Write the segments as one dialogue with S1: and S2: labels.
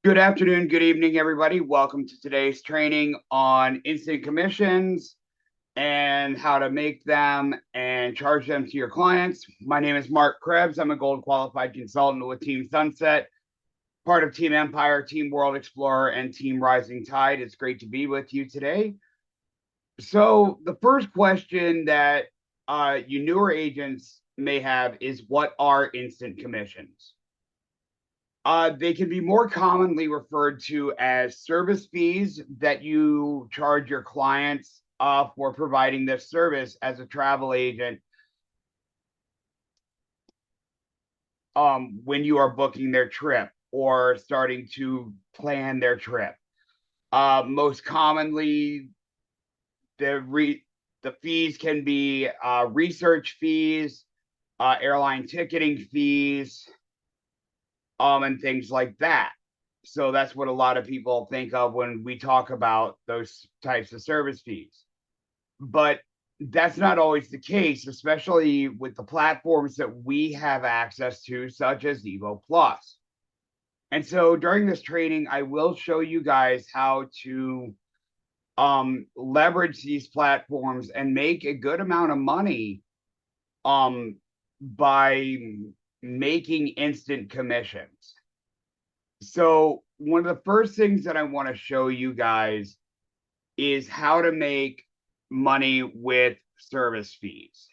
S1: Good afternoon, good evening, everybody. Welcome to today's training on instant commissions and how to make them and charge them to your clients. My name is Mark Krebs. I'm a gold qualified consultant with Team Sunset, part of Team Empire, Team World Explorer, and Team Rising Tide. It's great to be with you today. So, the first question that you newer agents may have is, what are instant commissions? They can be more commonly referred to as service fees that you charge your clients for providing this service as a travel agent when you are booking their trip or starting to plan their trip. Most commonly, the fees can be research fees, airline ticketing fees, and things like that. So that's what a lot of people think of when we talk about those types of service fees. But that's not always the case, especially with the platforms that we have access to, such as Evo Plus. And so during this training, I will show you guys how to leverage these platforms and make a good amount of money um, by making instant commissions. So one of the first things that I want to show you guys is how to make money with service fees.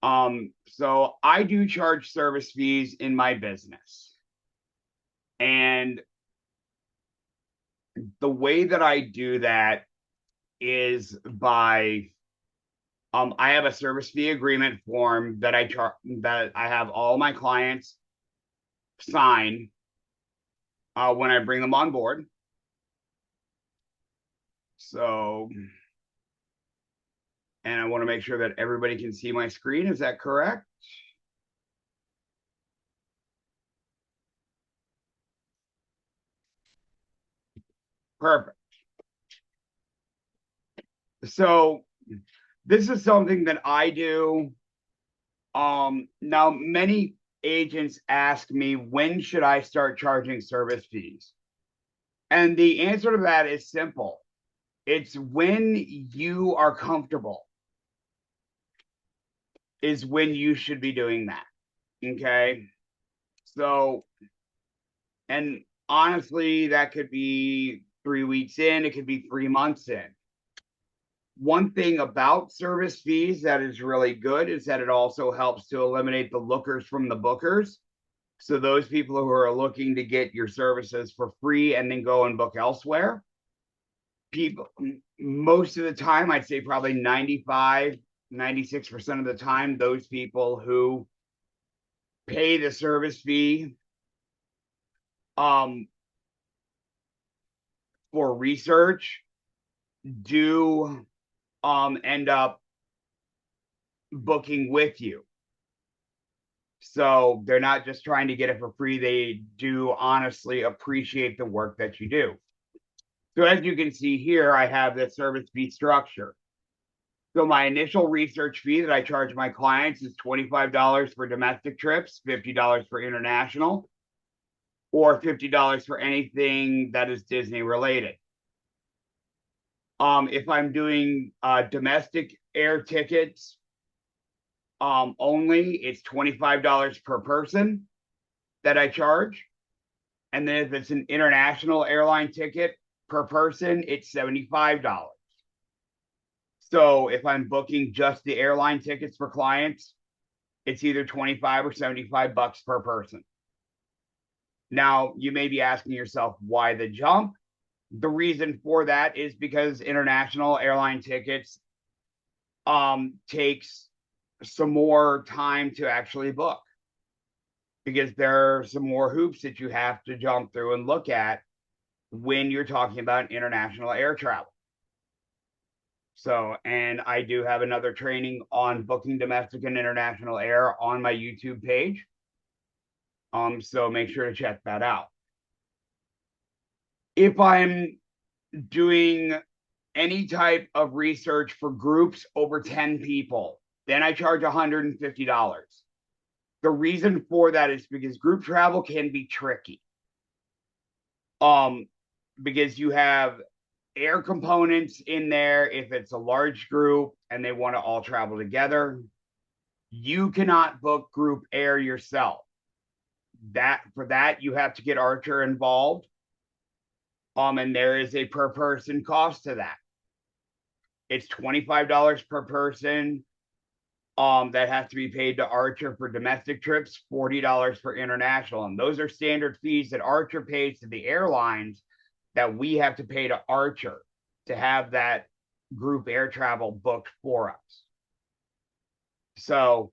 S1: So I do charge service fees in my business. And the way that I do that is by I have a service fee agreement form that I have all my clients sign when I bring them on board. So, and I want to make sure that everybody can see my screen. Is that correct? Perfect. So this is something that I do. Now many agents ask me, when should I start charging service fees? And the answer to that is simple. It's when you are comfortable is when you should be doing that. Okay. So, and honestly, that could be 3 weeks in, it could be 3 months in. One thing about service fees that is really good is that it also helps to eliminate the lookers from the bookers. So those people who are looking to get your services for free and then go and book elsewhere, people, most of the time, I'd say probably 96% of the time, those people who pay the service fee um, for research do end up booking with you. So they're not just trying to get it for free. They do honestly appreciate the work that you do. So as you can see here, I have the service fee structure. So my initial research fee that I charge my clients is $25 for domestic trips, $50 for international, or $50 for anything that is Disney related. If I'm doing domestic air tickets only, it's $25 per person that I charge. And then if it's an international airline ticket per person, it's $75. So if I'm booking just the airline tickets for clients, it's either 25 or 75 bucks per person. Now, you may be asking yourself, why the jump? The reason for that is because international airline tickets takes some more time to actually book, because there are some more hoops that you have to jump through and look at when you're talking about international air travel. So, and I do have another training on booking domestic and international air on my YouTube page. So make sure to check that out. If I'm doing any type of research for groups over 10 people, then I charge $150. The reason for that is because group travel can be tricky. Um, because you have air components in there if it's a large group and they want to all travel together. You cannot book group air yourself. For that you have to get Archer involved. And there is a per person cost to that. It's $25 per person. That has to be paid to Archer for domestic trips, $40 for international. And those are standard fees that Archer pays to the airlines that we have to pay to Archer to have that group air travel booked for us. So,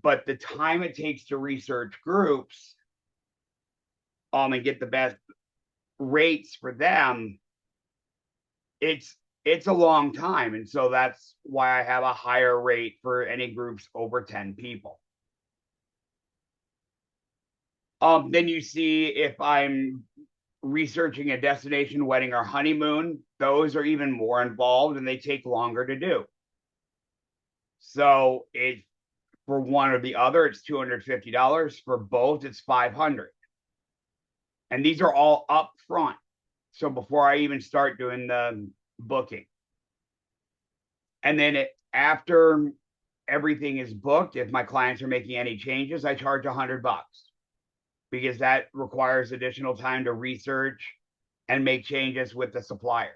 S1: but the time it takes to research groups and get the best rates for them, it's a long time. And so that's why I have a higher rate for any groups over 10 people. Then you see if I'm researching a destination wedding or honeymoon, those are even more involved and they take longer to do. So it for one or the other, it's $250. For both, it's $500. And these are all up front. So before I even start doing the booking. And then after everything is booked, if my clients are making any changes, I charge $100 because that requires additional time to research and make changes with the suppliers.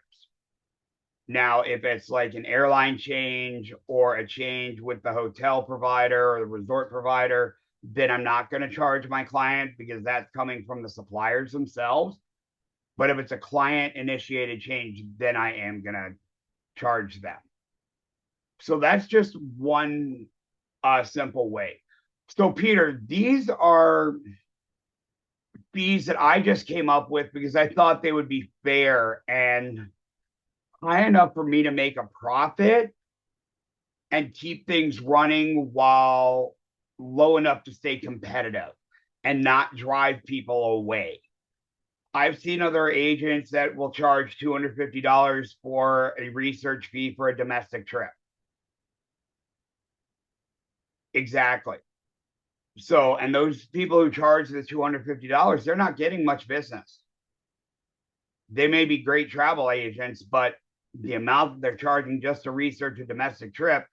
S1: Now, if it's like an airline change or a change with the hotel provider or the resort provider, then I'm not going to charge my client because that's coming from the suppliers themselves. But if it's a client initiated change, then I am going to charge them. So that's just one simple way. So, Peter, these are fees that I just came up with because I thought they would be fair and high enough for me to make a profit and keep things running while low enough to stay competitive and not drive people away. I've seen other agents that will charge $250 for a research fee for a domestic trip. Exactly. So, and those people who charge the $250, they're not getting much business. They may be great travel agents, but the amount that they're charging just to research a domestic trip,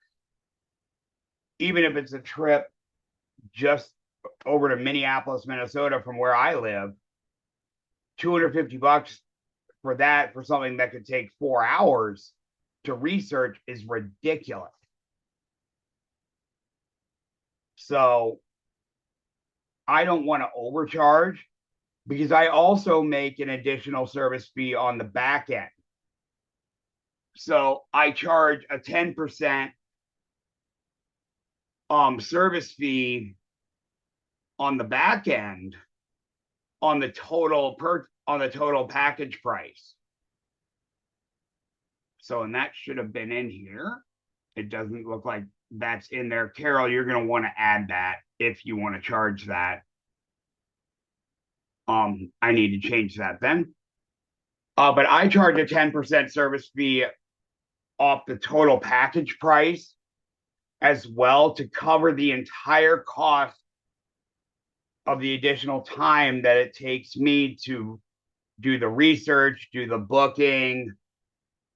S1: even if it's a trip just over to Minneapolis, Minnesota from where I live, $250 for that for something that could take 4 hours to research is ridiculous. So I don't want to overcharge because I also make an additional service fee on the back end. So I charge a 10% service fee on the back end on the total package price. So, and that should have been in here. It doesn't look like that's in there. Carol, you're going to want to add that if you want to charge that. I need to change that then. But I charge a 10% service fee off the total package price as well to cover the entire cost of the additional time that it takes me to do the research, do the booking,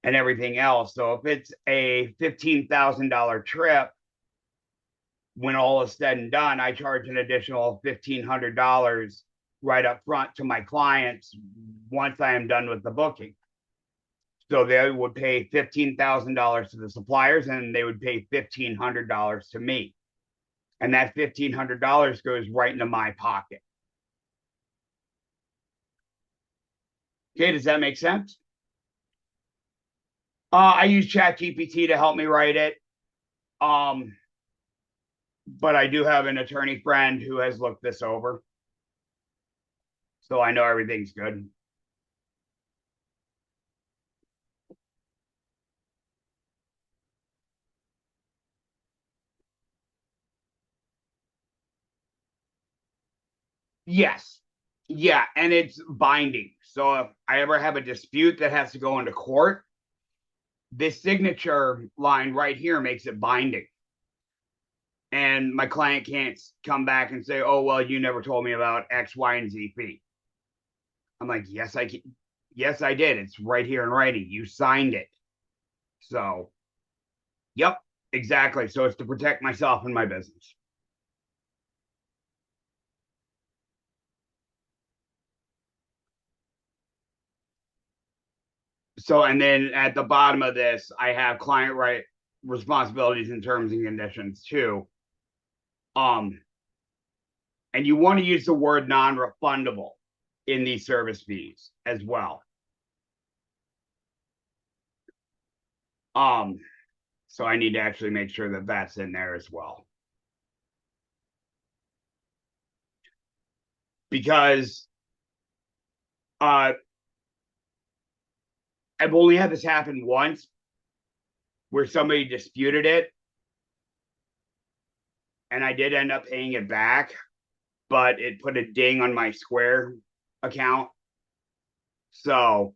S1: and everything else. So if it's a $15,000 trip, when all is said and done, I charge an additional $1,500 right up front to my clients once I am done with the booking. So they would pay $15,000 to the suppliers and they would pay $1,500 to me. And that $1,500 goes right into my pocket. Okay, does that make sense? I use ChatGPT to help me write it. But I do have an attorney friend who has looked this over. So I know everything's good. Yes. Yeah, and it's binding. So if I ever have a dispute that has to go into court, this signature line right here makes it binding. And my client can't come back and say, oh, well, you never told me about X, Y, and Z fee. I'm like, yes, yes, I did. It's right here in writing. You signed it. So, yep, exactly. So it's to protect myself and my business. So, and then at the bottom of this, I have client right responsibilities and terms and conditions too. Um, and you want to use the word non-refundable in these service fees as well. Um, so I need to actually make sure that that's in there as well. Because I've only had this happen once where somebody disputed it and I did end up paying it back, but it put a ding on my Square account. So,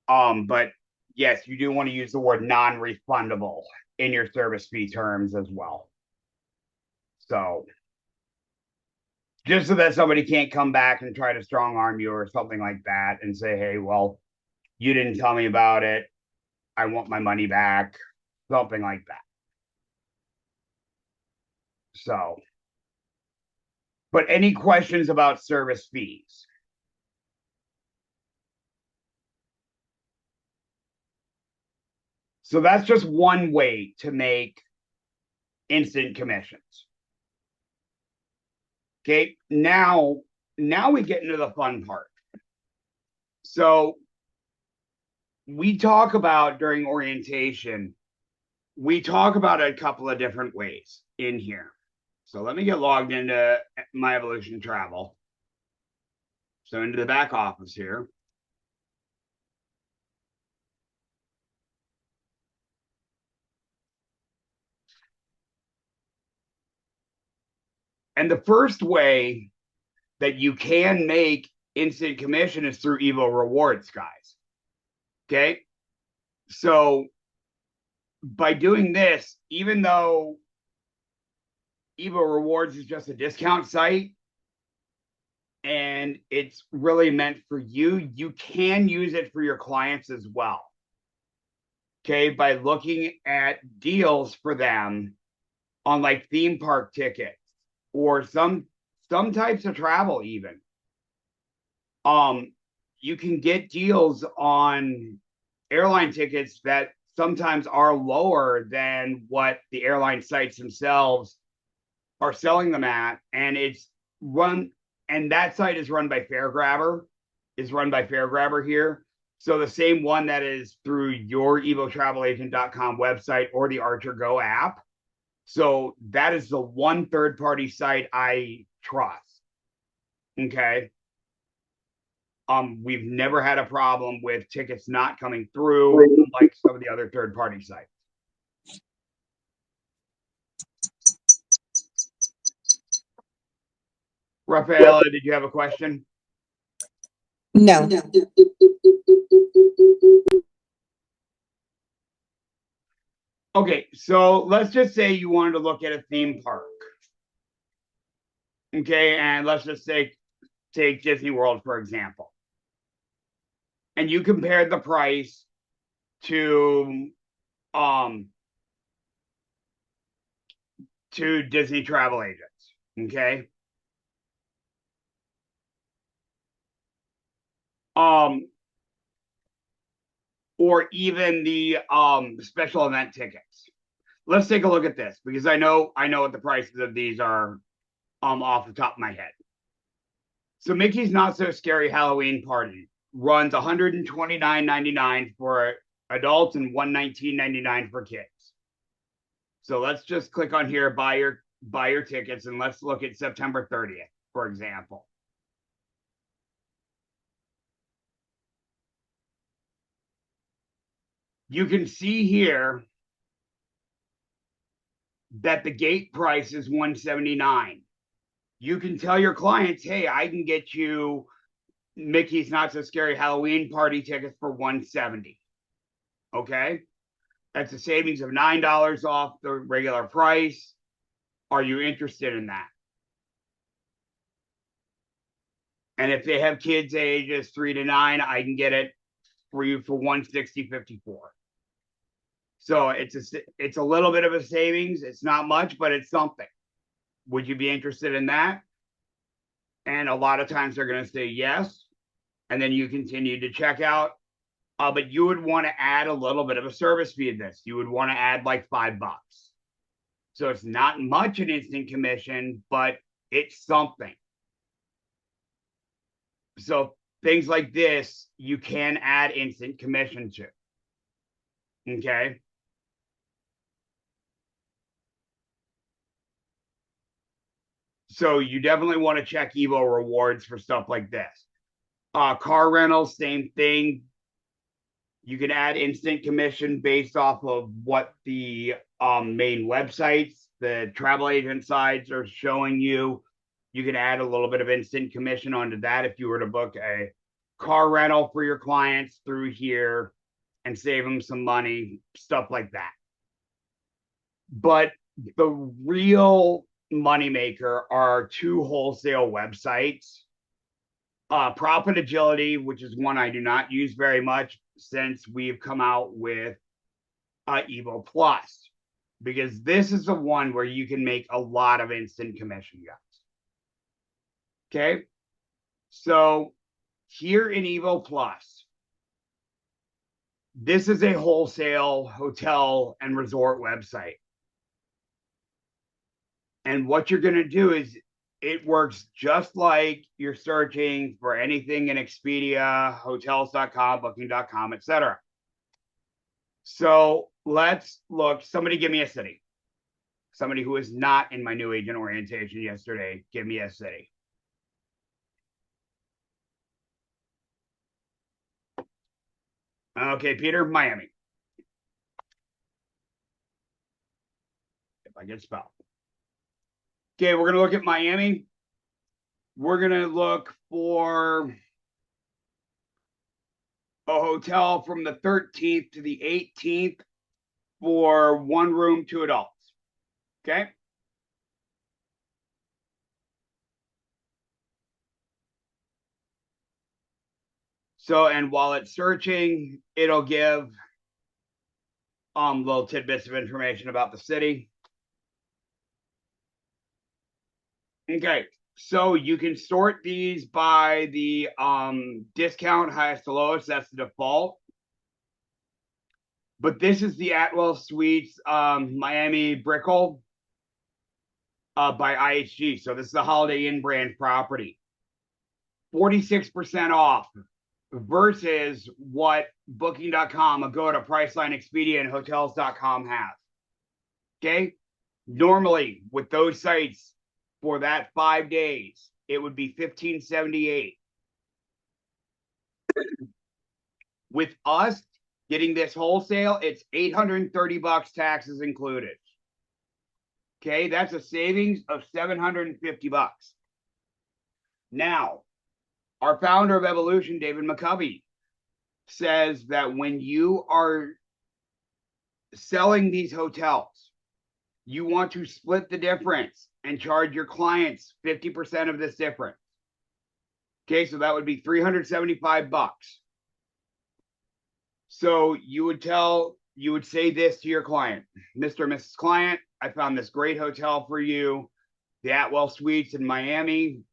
S1: but yes, you do want to use the word non-refundable in your service fee terms as well. So, just so that somebody can't come back and try to strong arm you or something like that and say, hey, well, you didn't tell me about it. I want my money back, something like that. So, but any questions about service fees? So that's just one way to make instant commissions. Okay, now we get into the fun part. So we talk about during orientation, we talk about a couple of different ways in here. So let me get logged into my Evolution Travel. So into the back office here. And the first way that you can make instant commission is through Evo Rewards, guys. Okay. So by doing this, even though Evo Rewards is just a discount site and it's really meant for you, you can use it for your clients as well. Okay. By looking at deals for them on like theme park tickets or some types of travel even. You can get deals on airline tickets that sometimes are lower than what the airline sites themselves are selling them at, and it's run and that site is run by Fairgrabber here. So the same one that is through your evotravelagent.com website or the Archer Go app. So that is the one third party site I trust. Okay. We've never had a problem with tickets not coming through, like some of the other third party sites. Rafaela, did you have a question?
S2: No.
S1: Okay, so let's just say you wanted to look at a theme park. Okay, and let's just say take Disney World, for example. And you compared the price to um to Disney travel agents. Okay. Um, or even the special event tickets. Let's take a look at this because I know what the prices of these are off the top of my head. So Mickey's Not So Scary Halloween Party runs $129.99 for adults and $119.99 for kids. So let's just click on here, buy your tickets, and let's look at September 30th, for example. You can see here that the gate price is $179. You can tell your clients, hey, I can get you Mickey's Not So Scary Halloween Party tickets for $170. Okay. That's a savings of $9 off the regular price. Are you interested in that? And if they have kids ages 3 to 9, I can get it for you for 160.54. So it's a little bit of a savings. It's not much, but it's something. Would you be interested in that? And a lot of times they're going to say yes. And then you continue to check out. But you would want to add a little bit of a service fee in this. You would want to add like $5. So it's not much an instant commission, but it's something. So things like this, you can add instant commission to. Okay. So you definitely want to check Evo rewards for stuff like this. Car rentals, same thing. You can add instant commission based off of what the main websites, the travel agent sites are showing you. You can add a little bit of instant commission onto that if you were to book a car rental for your clients through here and save them some money, stuff like that. But the real moneymaker are two wholesale websites. Profit Agility, which is one I do not use very much since we've come out with Evo Plus, because this is the one where you can make a lot of instant commission, guys. Okay, so here in Evo Plus, this is a wholesale hotel and resort website. And what you're going to do is it works just like you're searching for anything in Expedia, hotels.com, booking.com, etc. So let's look. Somebody give me a city. Somebody who is not in my new agent orientation yesterday, give me a city. Okay, Peter, Miami. If I get spelled. Okay, we're going to look at Miami. We're going to look for a hotel from the 13th to the 18th for one room, two adults. Okay. So, and while it's searching, it'll give little tidbits of information about the city. Okay, so you can sort these by the discount highest to lowest. That's the default. But this is the Atwell Suites Miami Brickell by IHG. So this is the Holiday Inn brand property. 46% off versus what Booking.com, Agoda, Priceline, Expedia, and Hotels.com have. Okay? Normally, with those sites, for that 5 days, it would be $1,578. With us getting this wholesale, it's $830, taxes included. Okay, that's a savings of $750. Now, our founder of Evolution, David McCovey, says that when you are selling these hotels, you want to split the difference and charge your clients 50% of this difference. Okay, so that would be $375. So you would say this to your client, Mr. and Mrs. Client, I found this great hotel for you, the Atwell Suites in Miami,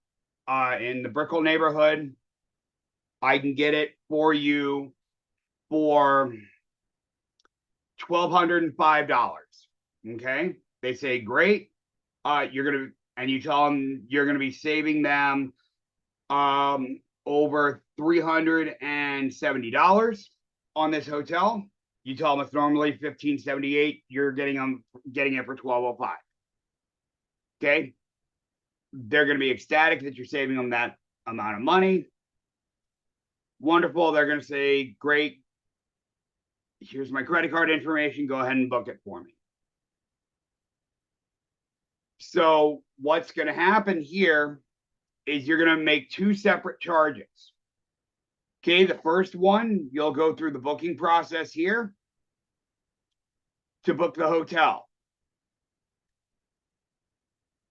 S1: in the Brickell neighborhood. I can get it for you for $1,205. Okay, they say great. You tell them you're gonna be saving them over $370 on this hotel. You tell them it's normally $1,578. You're getting it for $1,205. Okay, they're gonna be ecstatic that you're saving them that amount of money. Wonderful. They're gonna say, great. Here's my credit card information. Go ahead and book it for me. So what's going to happen here is you're going to make two separate charges. Okay, the first one, you'll go through the booking process here to book the hotel.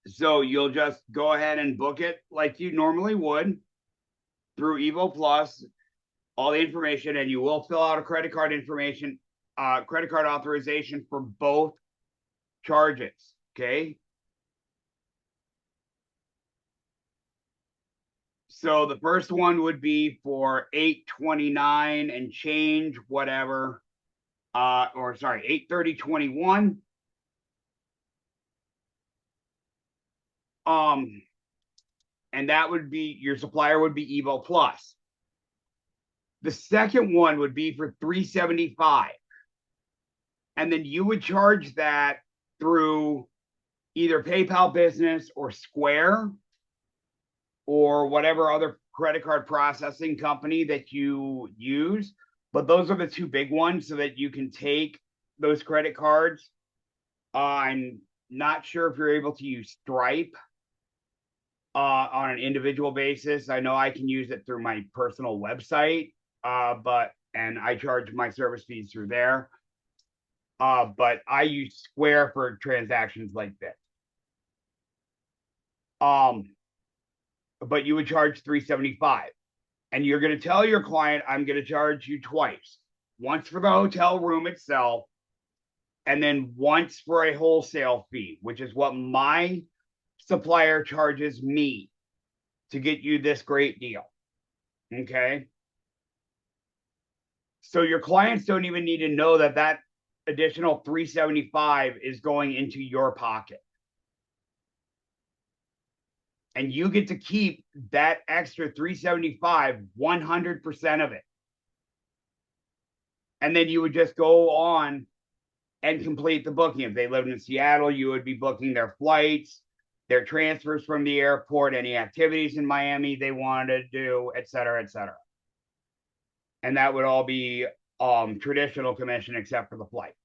S1: So you'll just go ahead and book it like you normally would. through Evo Plus all the information, and you will fill out a credit card authorization for both charges. Okay. So the first one would be for $829 and change, whatever. Or sorry, $830.21. And that would be, your supplier would be Evo Plus. The second one would be for $375. And then you would charge that through either PayPal Business or Square or whatever other credit card processing company that you use. But those are the two big ones so that you can take those credit cards. I'm not sure if you're able to use Stripe on an individual basis. I know I can use it through my personal website, and I charge my service fees through there. But I use Square for transactions like this. But you would charge $375, and you're going to tell your client, I'm going to charge you twice, once for the hotel room itself, and then once for a wholesale fee, which is what my supplier charges me to get you this great deal. Okay. So your clients don't even need to know that that additional $375 is going into your pocket. And you get to keep that extra $375, 100% of it. And then you would just go on and complete the booking. If they lived in Seattle, you would be booking their flights, their transfers from the airport, any activities in Miami they wanted to do, et cetera, et cetera. And that would all be traditional commission except for the flights.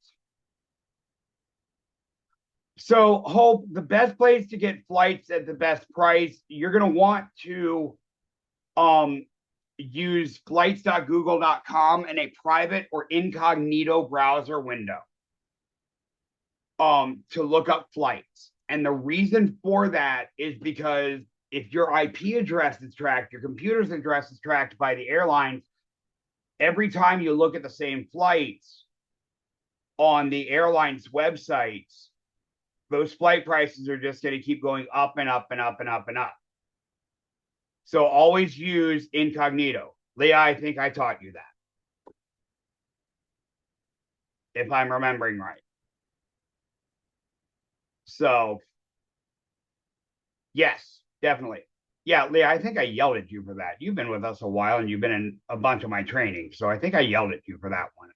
S1: So, Hope, the best place to get flights at the best price, you're going to want to use flights.google.com in a private or incognito browser window to look up flights. And the reason for that is because if your IP address is tracked, your computer's address is tracked by the airlines, every time you look at the same flights on the airline's websites, those flight prices are just going to keep going up and up and up and up and up. So always use incognito. Leah, I think I taught you that, if I'm remembering right. So, yes, definitely. Yeah, Leah, I think I yelled at you for that. You've been with us a while and you've been in a bunch of my training. So I think I yelled at you for that one.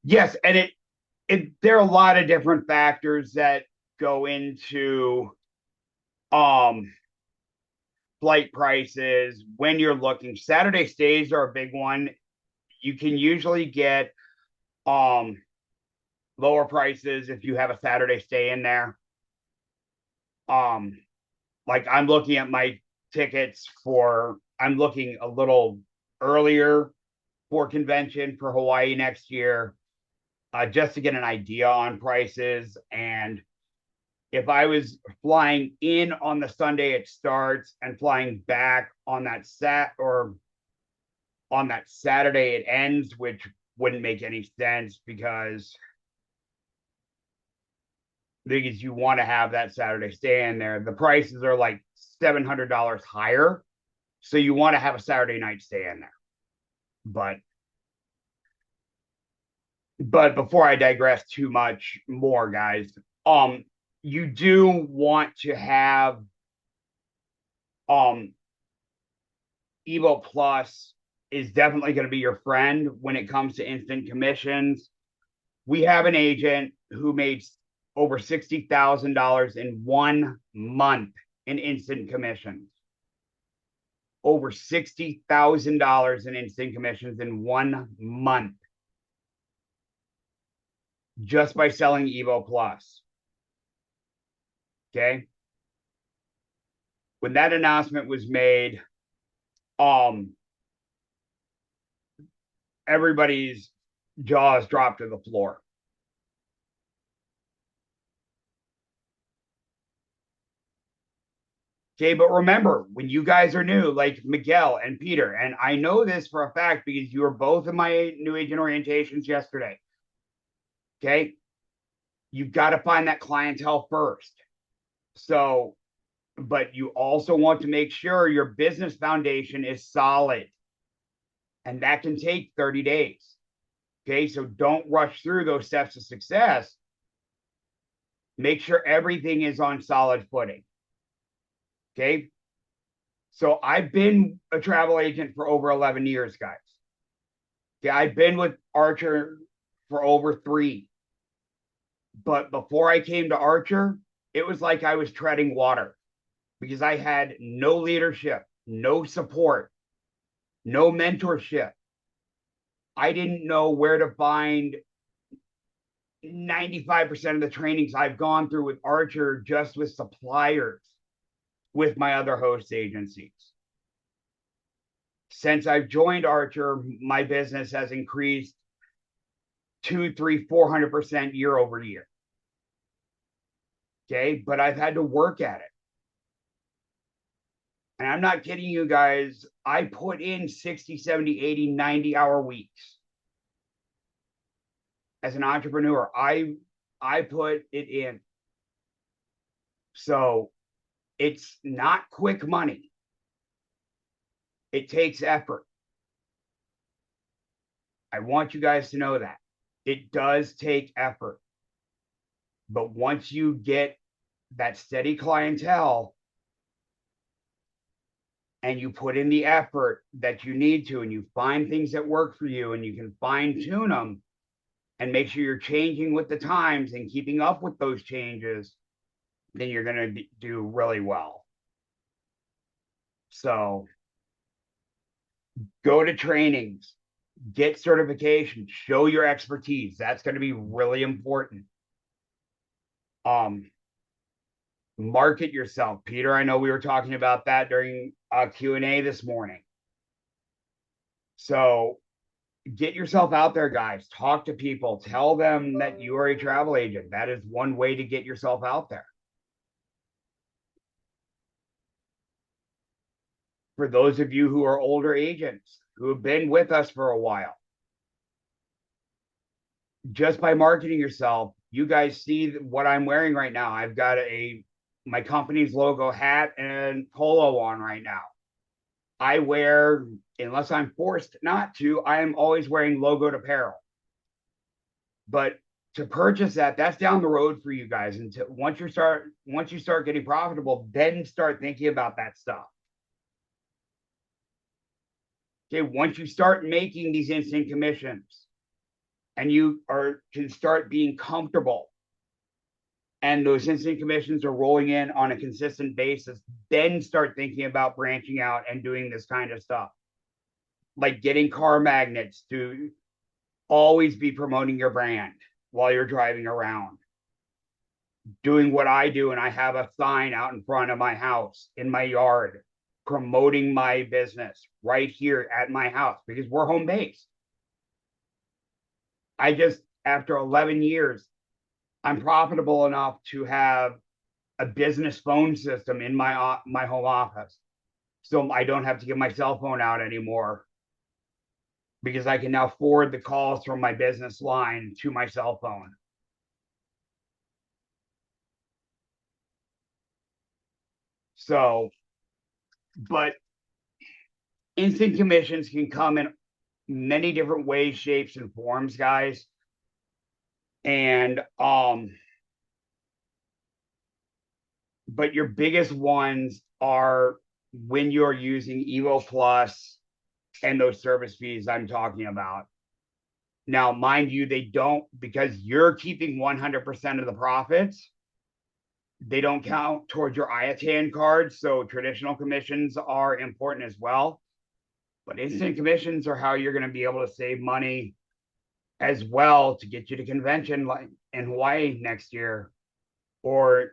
S1: Yes, and there are a lot of different factors that go into flight prices when you're looking. Saturday stays are a big one. You can usually get lower prices if you have a Saturday stay in there. Like I'm looking at my tickets I'm looking a little earlier for convention for Hawaii next year, just to get an idea on prices. And if I was flying in on the Sunday it starts and flying back on that Saturday it ends, which wouldn't make any sense because you want to have that Saturday stay in there. The prices are like $700 higher. So you want to have a Saturday night stay in there. But before I digress too much more, guys, you do want to have Evo Plus is definitely going to be your friend when it comes to instant commissions. We have an agent who made over $60,000 in 1 month in instant commissions. Over $60,000 in instant commissions in 1 month just by selling Evo Plus. Okay. When that announcement was made, everybody's jaws dropped to the floor. Okay, but remember, when you guys are new, like Miguel and Peter, and I know this for a fact because you were both in my new agent orientations yesterday. Okay, you've got to find that clientele first. So, but you also want to make sure your business foundation is solid, and that can take 30 days. Okay, so don't rush through those steps of success. Make sure everything is on solid footing. Okay, so I've been a travel agent for over 11 years, guys. Okay, I've been with Archer for over 3. But before I came to Archer, it was like I was treading water because I had no leadership, no support, no mentorship. I didn't know where to find 95% of the trainings I've gone through with Archer just with suppliers with my other host agencies. Since I've joined Archer, my business has increased 2, 3, 400% year over year. Okay, but I've had to work at it. And I'm not kidding you guys. I put in 60, 70, 80, 90-hour weeks as an entrepreneur. I put it in. So it's not quick money. It takes effort. I want you guys to know that. It does take effort. But once you get that steady clientele and you put in the effort that you need to, and you find things that work for you, and you can fine tune them and make sure you're changing with the times and keeping up with those changes, then you're going to do really well. So go to trainings, get certification, show your expertise. That's going to be really important. Market yourself. Peter, I know we were talking about that during Q&A this morning. So get yourself out there, guys. Talk to people. Tell them that you are a travel agent. That is one way to get yourself out there. For those of you who are older agents who have been with us for a while, just by marketing yourself, you guys see what I'm wearing right now. I've got my company's logo hat and polo on right now. I wear, unless I'm forced not to, I am always wearing logoed apparel. But to purchase that, that's down the road for you guys. And once you start getting profitable, then start thinking about that stuff. Okay, once you start making these instant commissions and you can start being comfortable and those instant commissions are rolling in on a consistent basis, then start thinking about branching out and doing this kind of stuff. Like getting car magnets to always be promoting your brand while you're driving around. Doing what I do, and I have a sign out in front of my house, in my yard, promoting my business right here at my house because we're home based. After 11 years, I'm profitable enough to have a business phone system in my home office. So I don't have to give my cell phone out anymore because I can now forward the calls from my business line to my cell phone. So, but instant commissions can come in many different ways, shapes, and forms, guys. And but your biggest ones are when you're using Evo Plus and those service fees I'm talking about. Now, mind you, they don't, because you're keeping 100% of the profits, they don't count towards your IATAN card. So traditional commissions are important as well. But instant commissions are how you're going to be able to save money as well to get you to convention like in Hawaii next year or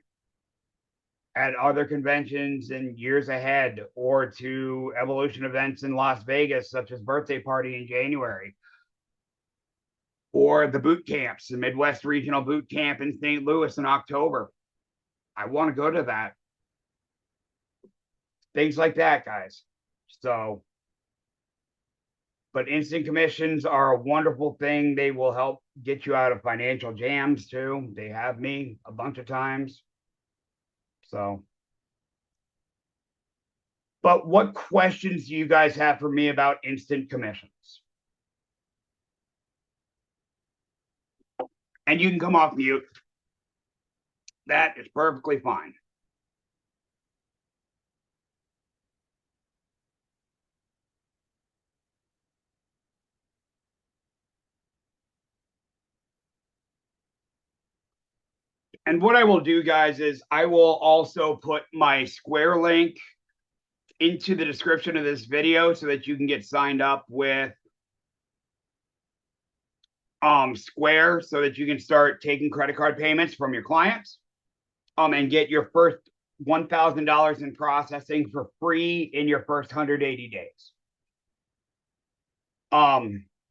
S1: at other conventions in years ahead or to evolution events in Las Vegas, such as Birthday Party in January, or the boot camps, the Midwest Regional Boot Camp in St. Louis in October. I want to go to that. things like that, guys. So, but instant commissions are a wonderful thing. They will help get you out of financial jams too. They have me a bunch of times. So, but what questions do you guys have for me about instant commissions? And you can come off mute. That is perfectly fine. And what I will do, guys, is I will also put my Square link into the description of this video so that you can get signed up with Square so that you can start taking credit card payments from your clients and get your first $1,000 in processing for free in your first 180 days.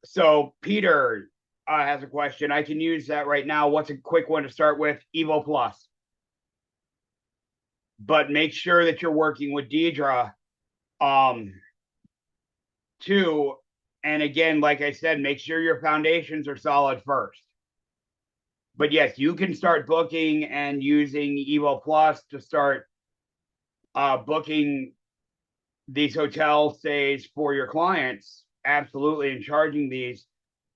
S1: So Peter has a question. I can use that right now. What's a quick one to start with? Evo Plus. But make sure that you're working with Deidre too. And again, like I said, make sure your foundations are solid first. But yes, you can start booking and using Evo Plus to start booking these hotel stays for your clients. Absolutely, and charging these,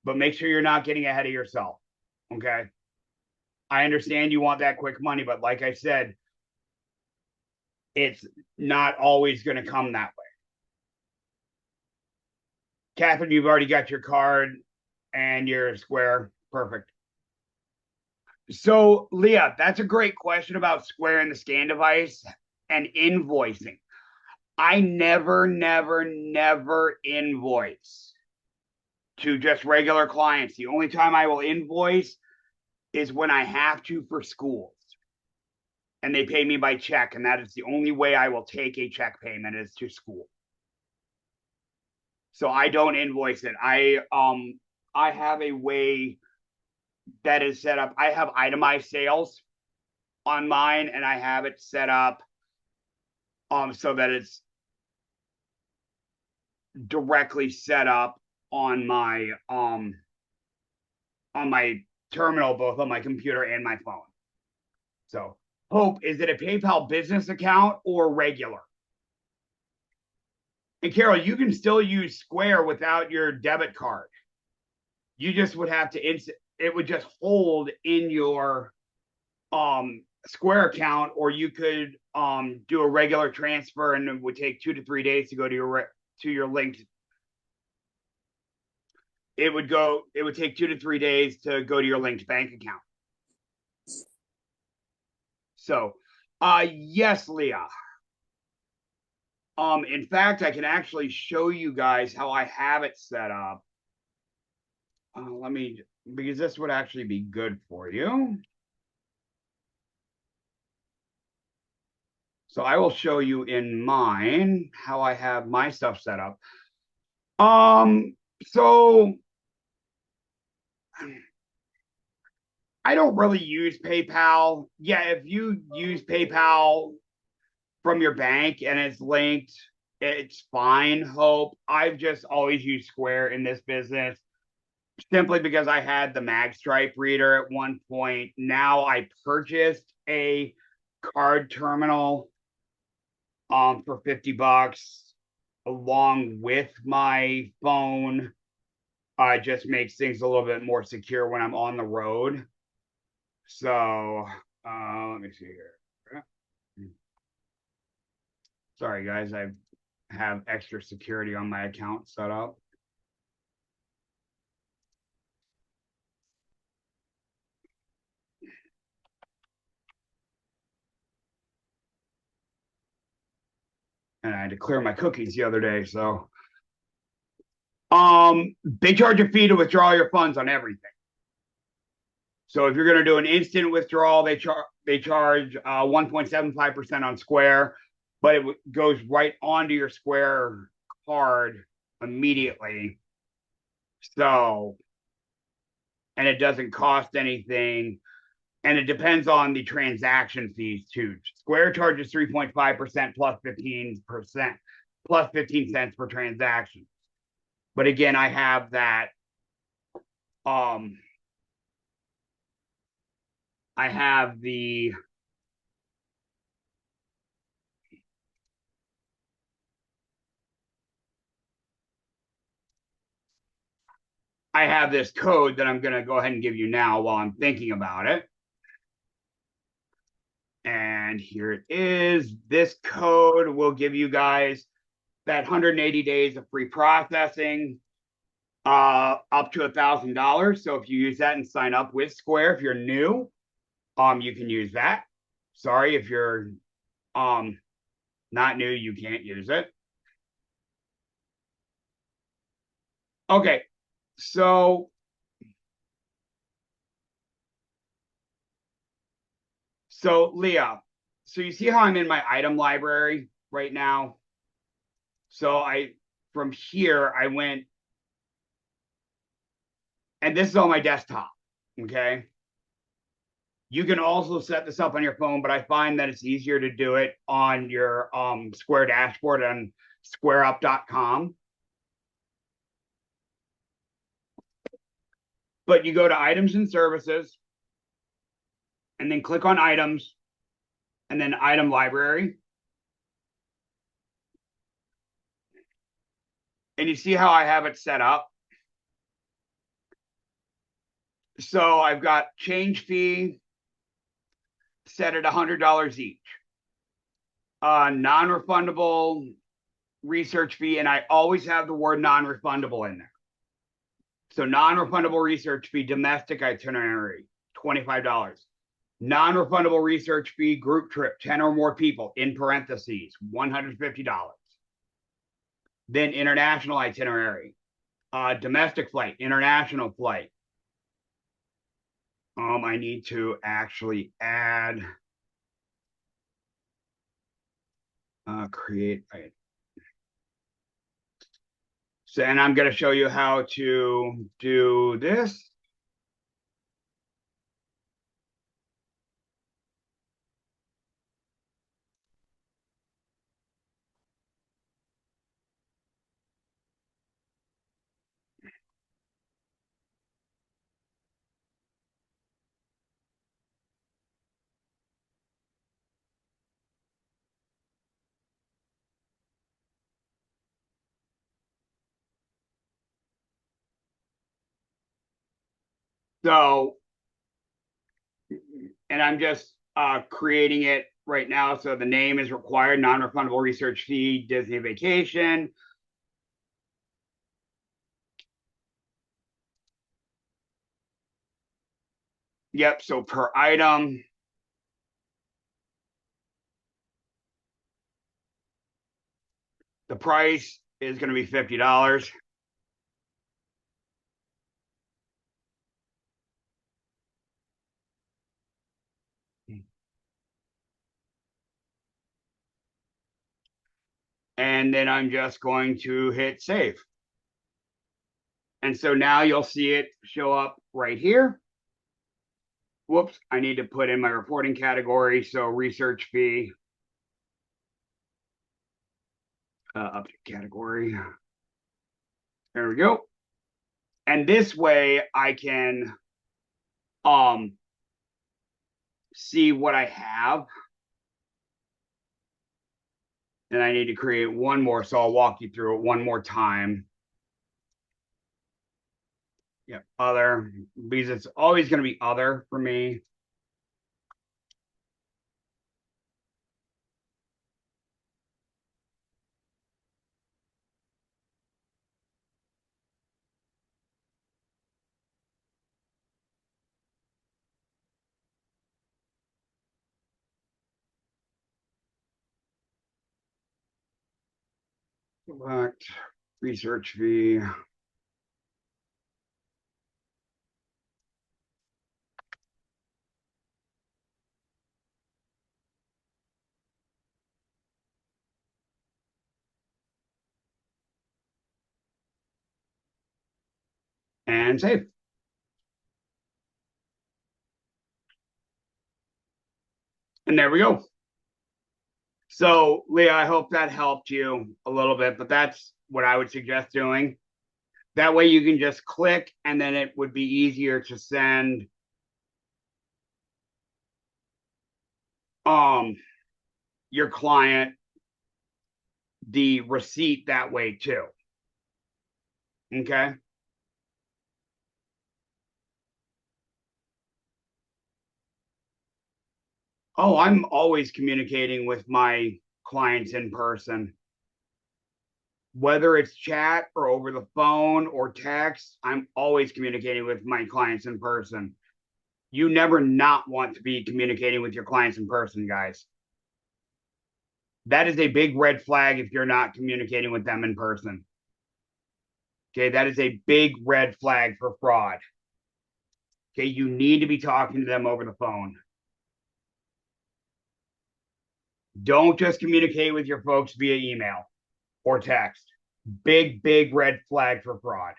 S1: but make sure you're not getting ahead of yourself. Okay. I understand you want that quick money, but like I said, it's not always going to come that way. Catherine, you've already got your card and your Square. Perfect. So, Leah, that's a great question about Square and the scan device and invoicing. I never invoice to just regular clients. The only time I will invoice is when I have to for schools and they pay me by check. And that is the only way I will take a check payment is to school. So I don't invoice it. I have a way that is set up. I have itemized sales on mine and I have it set up so that it's directly set up on my terminal, both on my computer and my phone. So, Hope, is it a PayPal business account or regular? And Carol, you can still use Square without your debit card. You just would have to it would just hold in your Square account, or you could do a regular transfer and it would take 2 to 3 days to go to your linked. It would take 2 to 3 days to go to your linked bank account. So, yes, Leah. In fact, I can actually show you guys how I have it set up. Because this would actually be good for you. So I will show you in mine how I have my stuff set up. So I don't really use PayPal. Yeah, if you use PayPal from your bank and it's linked, it's fine, Hope. I've just always used Square in this business simply because I had the MagStripe reader at one point. Now I purchased a card terminal for $50 along with my phone. Just makes things a little bit more secure when I'm on the road. So let me see here. Sorry, guys, I have extra security on my account set up. And I had to clear my cookies the other day. So they charge a fee to withdraw your funds on everything. So if you're going to do an instant withdrawal, they charge 1.75% on Square, but it goes right onto your Square card immediately. So, and it doesn't cost anything. and it depends on the transaction fees too. Square charges 3.5% plus 15%, plus 15 cents per transaction. But again, I have that. I have the I have this code that I'm going to go ahead and give you now while I'm thinking about it. And here it is. This code will give you guys that 180 days of free processing, up to $1,000. So if you use that and sign up with Square, if you're new, you can use that. Sorry, if you're not new, you can't use it. Okay, so Leah, so you see how I'm in my item library right now? So from here I went, and this is on my desktop. Okay. You can also set this up on your phone, but I find that it's easier to do it on your Square dashboard on squareup.com. But you go to items and services and then click on items and then item library. And you see how I have it set up. So I've got change fee set at $100 each. Non-refundable research fee, and I always have the word non-refundable in there. So non-refundable research fee, domestic itinerary, $25. Non-refundable research fee, group trip, 10 or more people, in parentheses, $150. Then international itinerary, domestic flight, international flight. I need to actually add, create. So, and I'm going to show you how to do this. So, and I'm just creating it right now. So the name is required, non-refundable research fee, Disney vacation. Yep, so per item. The price is going to be $50. And then I'm just going to hit save. And so now you'll see it show up right here. Whoops, I need to put in my reporting category. So research fee, up to category. There we go. And this way I can see what I have. And I need to create one more. So I'll walk you through it one more time. Yeah, other, because it's always going to be other for me. Select research fee. And save. And there we go. So, Leah, I hope that helped you a little bit, but that's what I would suggest doing. That way you can just click and then it would be easier to send um your client the receipt that way too. Okay. Oh, I'm always communicating with my clients in person. Whether it's chat or over the phone or text, I'm always communicating with my clients in person. You never not want to be communicating with your clients in person, guys. That is a big red flag if you're not communicating with them in person. Okay, that is a big red flag for fraud. Okay, you need to be talking to them over the phone. Don't just communicate with your folks via email or text. Big, big red flag for fraud.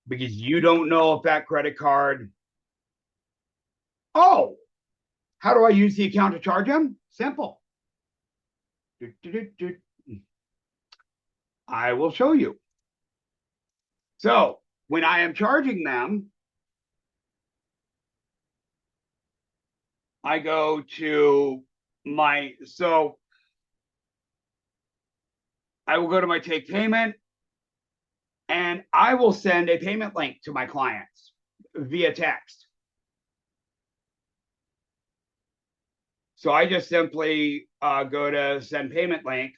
S1: Because you don't know if that credit card, oh, how do I use the account to charge them? Simple. I will show you. So when I am charging them, I go to so I will go to my take payment and I will send a payment link to my clients via text. So I just simply go to send payment link.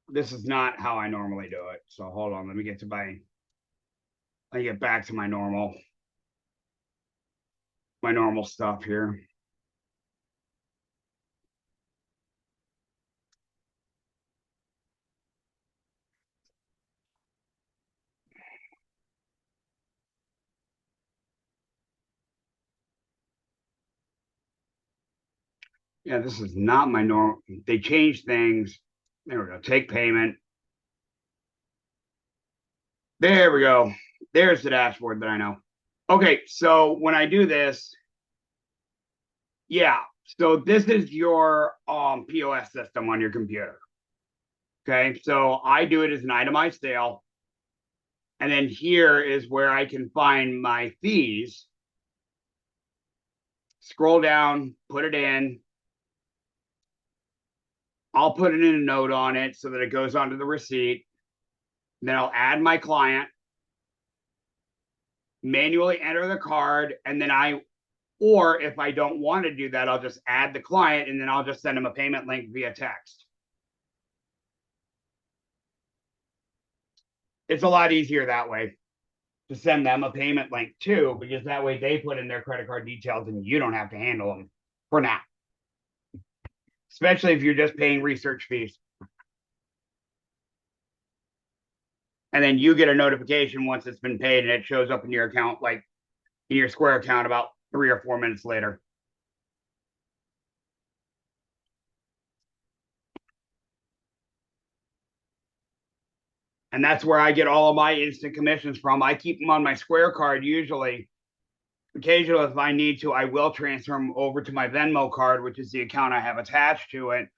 S1: This is not how I normally do it. So hold on, let me get back to my normal stuff here. Yeah, this is not my normal. They changed things. There we go. Take payment. There we go. There's the dashboard that I know. Okay, so when I do this, yeah. So this is your POS system on your computer. Okay, so I do it as an itemized sale. And then here is where I can find my fees. Scroll down, put it in. I'll put it in a note on it so that it goes onto the receipt. Then I'll add my client, manually enter the card, and then or if I don't want to do that, I'll just add the client and then I'll just send them a payment link via text. It's a lot easier that way to send them a payment link too, because that way they put in their credit card details and you don't have to handle them for now, especially if you're just paying research fees. And then you get a notification once it's been paid and it shows up in your account, like in your Square account, about 3 or 4 minutes later. And that's where I get all of my instant commissions from. I keep them on my Square card usually. Occasionally, if I need to, I will transfer them over to my Venmo card, which is the account I have attached to it.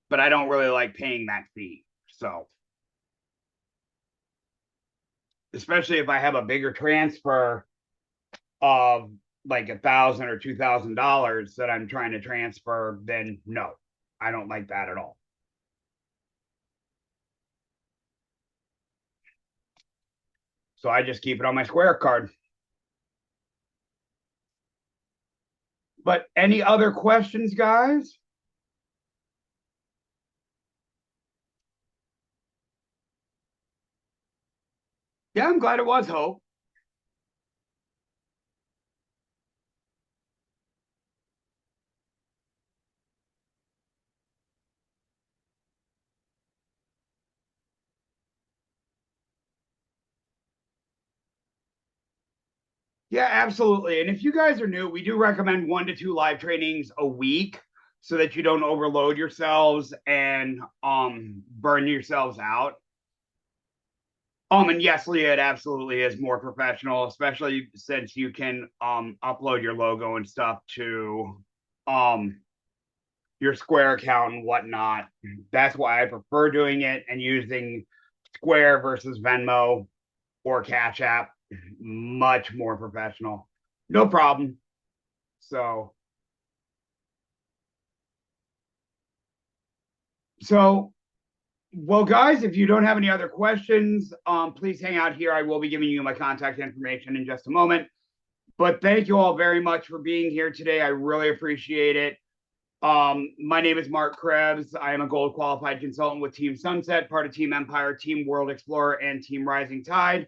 S1: But I don't really like paying that fee. So, especially if I have a bigger transfer of like $1,000 or $2,000 that I'm trying to transfer, then no, I don't like that at all. So I just keep it on my Square card. But any other questions, guys? Yeah, I'm glad it was Hope. Yeah, absolutely. And if you guys are new, we do recommend 1 to 2 live trainings a week. so that you don't overload yourselves and burn yourselves out. And yes, Leah, it absolutely is more professional, especially since you can upload your logo and stuff to um your Square account and whatnot. That's why I prefer doing it and using Square versus Venmo or Cash App. Much more professional. No problem. So so well, guys, if you don't have any other questions, please hang out here. I will be giving you my contact information in just a moment. But thank you all very much for being here today. I really appreciate it. My name is Mark Krebs. I am a gold qualified consultant with Team Sunset, part of Team Empire, Team World Explorer, and Team Rising Tide.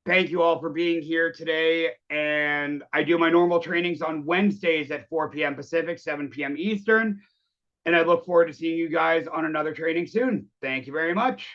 S1: Thank you all for being here today. And I do my normal trainings on Wednesdays at 4 p.m. Pacific, 7 p.m. Eastern. And I look forward to seeing you guys on another training soon. Thank you very much.